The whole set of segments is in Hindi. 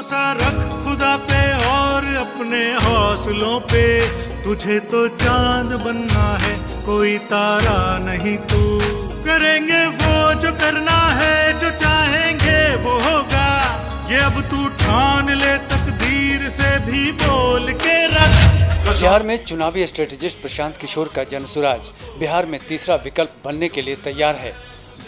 भरोसा रख खुदा पे और अपने हौसलों पे, तुझे तो चांद बनना है कोई तारा नहीं तू। करेंगे वो जो करना है, जो चाहेंगे वो होगा, ये अब तू ठान ले, तकदीर से भी बोल के रख। बिहार में चुनावी स्ट्रेटेजिस्ट प्रशांत किशोर का जनसुराज बिहार में तीसरा विकल्प बनने के लिए तैयार है।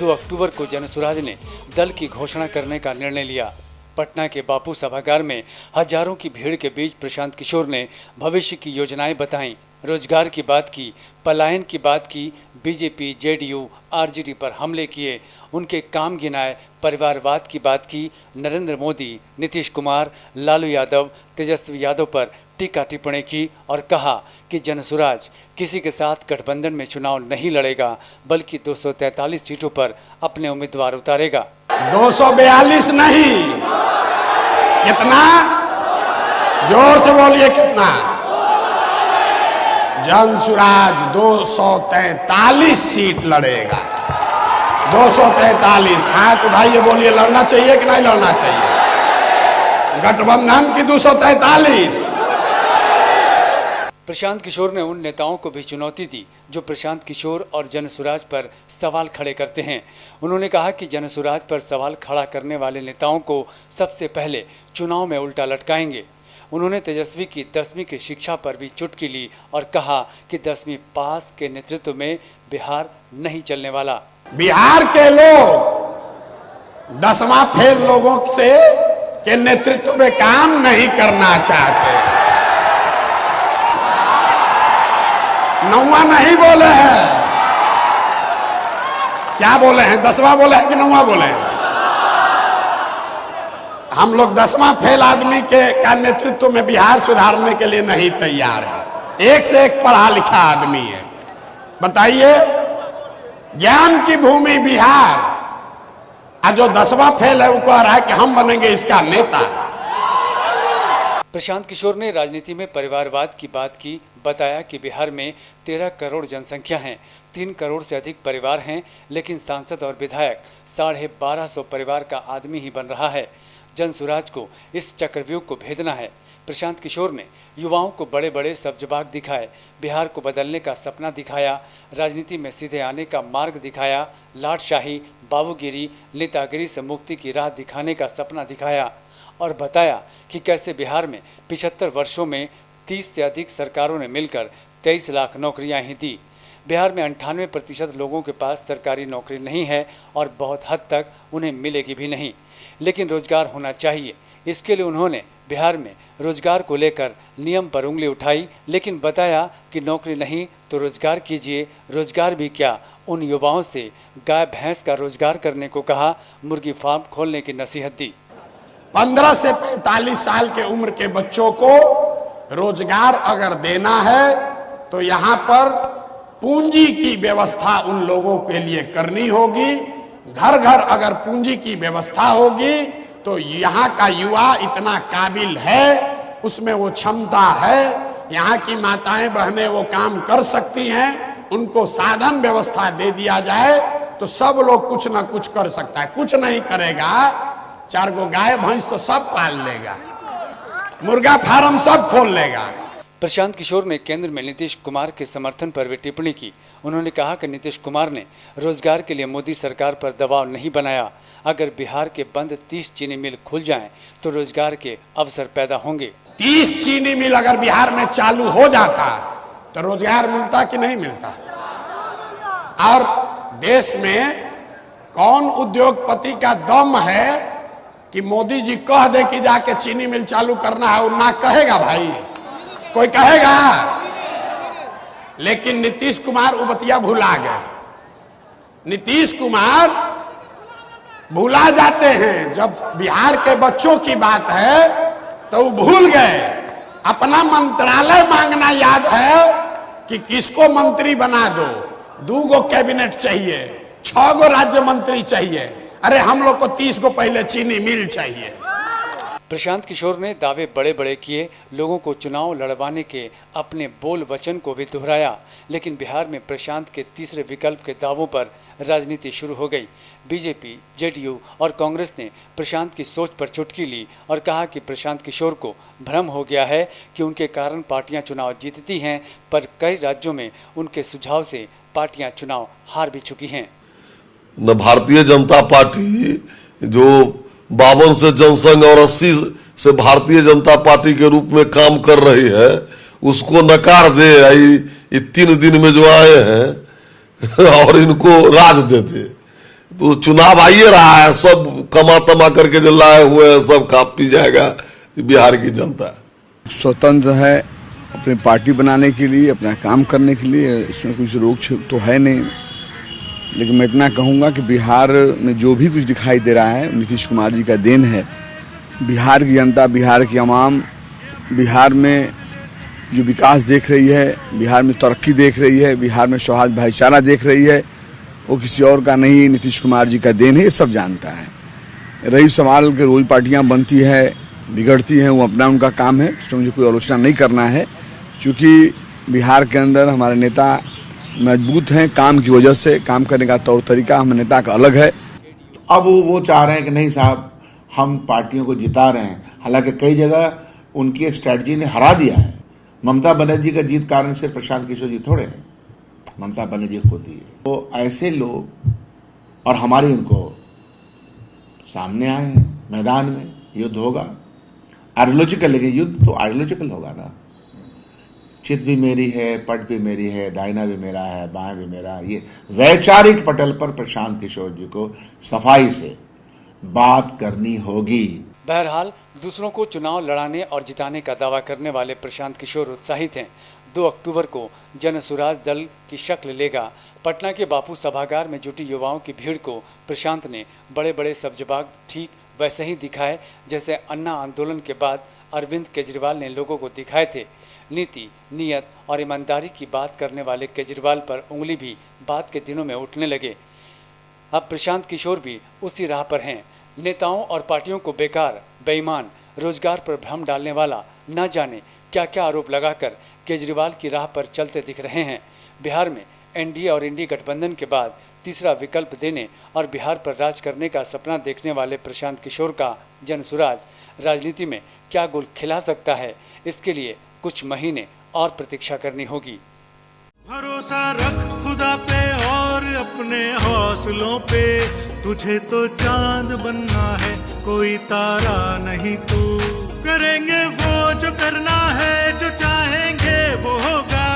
2 अक्टूबर को जनसुराज ने दल की घोषणा करने का निर्णय लिया। पटना के बापू सभागार में हजारों की भीड़ के बीच प्रशांत किशोर ने भविष्य की योजनाएं बताईं, रोजगार की बात की, पलायन की बात की, बीजेपी, जेडीयू, आरजेडी पर हमले किए, उनके काम गिनाए, परिवारवाद की बात की, नरेंद्र मोदी, नीतीश कुमार, लालू यादव, तेजस्वी यादव पर टीका टिप्पणी की और कहा कि जनसुराज किसी के साथ गठबंधन में चुनाव नहीं लड़ेगा, बल्कि 243 सीटों पर अपने उम्मीदवार उतारेगा। 242 नहीं, कितना? जोर से बोलिए, कितना? जनसुराज 243 सीट लड़ेगा। 243। हाथ उठाइए, बोलिए, लड़ना चाहिए कि नहीं लड़ना चाहिए? गठबंधन की 243। प्रशांत किशोर ने उन नेताओं को भी चुनौती दी जो प्रशांत किशोर और जनसुराज पर सवाल खड़े करते हैं। उन्होंने कहा कि जनसुराज पर सवाल खड़ा करने वाले नेताओं को सबसे पहले चुनाव में उल्टा लटकाएंगे। उन्होंने तेजस्वी की 10वीं की शिक्षा पर भी चुटकी ली और कहा कि 10वीं पास के नेतृत्व में बिहार नहीं चलने वाला। बिहार के लोग 10वां फेल लोगों से के नेतृत्व में काम नहीं करना चाहते। 9वां नहीं बोले हैं, क्या बोले हैं? 10वां बोले हैं कि 9वां बोले हैं? हम लोग 10वां फेल आदमी का नेतृत्व में बिहार सुधारने के लिए नहीं तैयार है। एक से एक पढ़ा लिखा आदमी है। बताइए, ज्ञान की भूमि बिहार, और जो 10वां फेल है वो कह रहा है कि हम बनेंगे इसका नेता। प्रशांत किशोर ने राजनीति में परिवारवाद की बात की, बताया कि बिहार में 13 करोड़ जनसंख्या है, 3 करोड़ से अधिक परिवार हैं, लेकिन सांसद और विधायक 1250 परिवार का आदमी ही बन रहा है। जनसुराज को इस चक्रव्यूह को भेदना है। प्रशांत किशोर ने युवाओं को बड़े बड़े सब्जबाग दिखाए, बिहार को बदलने का सपना दिखाया, राजनीति में सीधे आने का मार्ग दिखाया, लाटशाही, बाबूगिरी, नेतागिरी से मुक्ति की राह दिखाने का सपना दिखाया और बताया कि कैसे बिहार में 75 वर्षों में 30 से अधिक सरकारों ने मिलकर 23 लाख नौकरियां ही दी। बिहार में 98% लोगों के पास सरकारी नौकरी नहीं है और बहुत हद तक उन्हें मिलेगी भी नहीं, लेकिन रोजगार होना चाहिए। इसके लिए उन्होंने बिहार में रोजगार को लेकर नियम पर उंगली उठाई, लेकिन बताया कि नौकरी नहीं तो रोजगार कीजिए। रोजगार भी क्या, उन युवाओं से गाय भैंस का रोजगार करने को कहा, मुर्गी फार्म खोलने की नसीहत दी। 15 से 45 साल के उम्र के बच्चों को रोजगार अगर देना है तो यहाँ पर पूंजी की व्यवस्था उन लोगों के लिए करनी होगी। घर घर अगर पूंजी की व्यवस्था होगी तो यहाँ का युवा इतना काबिल है, उसमें वो क्षमता है, यहाँ की माताएं बहनें वो काम कर सकती हैं, उनको साधन व्यवस्था दे दिया जाए तो सब लोग कुछ ना कुछ कर सकता है। कुछ नहीं करेगा, 4 गो गाय भैंस तो सब पाल लेगा, मुर्गा फार्म सब खोल लेगा। प्रशांत किशोर ने केंद्र में नीतीश कुमार के समर्थन पर भी टिप्पणी की। उन्होंने कहा कि नीतीश कुमार ने रोजगार के लिए मोदी सरकार पर दबाव नहीं बनाया। अगर बिहार के बंद 30 चीनी मिल खुल जाएं तो रोजगार के अवसर पैदा होंगे। 30 चीनी मिल अगर बिहार में चालू हो जाता तो रोजगार मिलता कि नहीं मिलता? और देश में कौन उद्योगपति का दम है कि मोदी जी कह दे कि जाके चीनी मिल चालू करना है, वो ना कहेगा? भाई कोई कहेगा? लेकिन नीतीश कुमार उबतिया भुला गए। नीतीश कुमार भुला जाते हैं, जब बिहार के बच्चों की बात है तो वो भूल गए। अपना मंत्रालय मांगना याद है कि किसको मंत्री बना दो, 2 गो कैबिनेट चाहिए, 6 गो राज्य मंत्री चाहिए। अरे हम लोग को 30 गो पहले चीनी मिल चाहिए। प्रशांत किशोर ने दावे बड़े बड़े किए, लोगों को चुनाव लड़वाने के अपने बोल वचन को भी दोहराया, लेकिन बिहार में प्रशांत के तीसरे विकल्प के दावों पर राजनीति शुरू हो गई। बीजेपी, जेडीयू और कांग्रेस ने प्रशांत की सोच पर चुटकी ली और कहा कि प्रशांत किशोर को भ्रम हो गया है कि उनके कारण पार्टियां चुनाव जीतती हैं, पर कई राज्यों में उनके सुझाव से पार्टियां चुनाव हार भी चुकी हैं। न भारतीय जनता पार्टी जो 52 से जनसंघ और 80 से भारतीय जनता पार्टी के रूप में काम कर रही है, उसको नकार दे। ये 3 दिन में जो आए हैं और इनको राज देते, तो चुनाव आइए रहा है, सब कमा तमा करके जो लाए हुए हैं सब खा पी जाएगा बिहार की जनता। स्वतंत्र है अपनी पार्टी बनाने के लिए, अपना काम करने के लिए, इसमें कुछ रोक छेक तो है नहीं। लेकिन मैं इतना कहूँगा कि बिहार में जो भी कुछ दिखाई दे रहा है नीतीश कुमार जी का देन है। बिहार की जनता, बिहार की आवाम बिहार में जो विकास देख रही है, बिहार में तरक्की देख रही है, बिहार में सौहार्द भाईचारा देख रही है, वो किसी और का नहीं, नीतीश कुमार जी का देन है, ये सब जानता है। रही सवाल कि रोज पार्टियाँ बनती है बिगड़ती हैं, वो अपना उनका काम है, उसमें मुझे कोई आलोचना नहीं करना है, क्योंकि बिहार के अंदर हमारे नेता मजबूत हैं काम की वजह से। काम करने का तौर तरीका हम नेता का अलग है। अब वो चाह रहे हैं कि नहीं साहब, हम पार्टियों को जिता रहे हैं, हालांकि कई जगह उनकी स्ट्रैटेजी ने हरा दिया है। ममता बनर्जी का जीत कारण से प्रशांत किशोर जी थोड़े हैं, ममता बनर्जी होती है। तो ऐसे लोग और हमारे इनको सामने आए हैं, मैदान में युद्ध होगा, आइडियोलॉजिकल, लेकिन युद्ध तो आइडियोलॉजिकल होगा ना। चित भी मेरी है, पट भी मेरी है, दाहिना भी मेरा है, बाएं भी मेरा। ये वैचारिक पटल पर प्रशांत किशोर जी को सफाई से बात करनी होगी। बहरहाल दूसरों को चुनाव लड़ाने और जिताने का दावा करने वाले प्रशांत किशोर उत्साहित हैं। 2 अक्टूबर को जन सुराज दल की शक्ल लेगा। पटना के बापू सभागार में जुटी युवाओं की भीड़ को प्रशांत ने बड़े बड़े सब्जबाग ठीक वैसे ही दिखाए जैसे अन्ना आंदोलन के बाद अरविंद केजरीवाल ने लोगों को दिखाए थे। नीति, नियत और ईमानदारी की बात करने वाले केजरीवाल पर उंगली भी बात के दिनों में उठने लगे। अब प्रशांत किशोर भी उसी राह पर हैं। नेताओं और पार्टियों को बेकार, बेईमान, रोजगार पर भ्रम डालने वाला न जाने क्या क्या आरोप लगाकर केजरीवाल की राह पर चलते दिख रहे हैं। बिहार में एनडीए और इंडी गठबंधन के बाद तीसरा विकल्प देने और बिहार पर राज करने का सपना देखने वाले प्रशांत किशोर का जनसुराज राजनीति में क्या गुल खिला सकता है, इसके लिए कुछ महीने और प्रतीक्षा करनी होगी। भरोसा रख खुदा पे और अपने हौसलों पे, तुझे तो चांद बनना है, कोई तारा नहीं तू। करेंगे वो जो करना है, जो चाहेंगे वो होगा,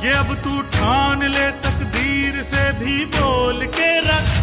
ये अब तू ठान ले, तकदीर से भी बोल के रख।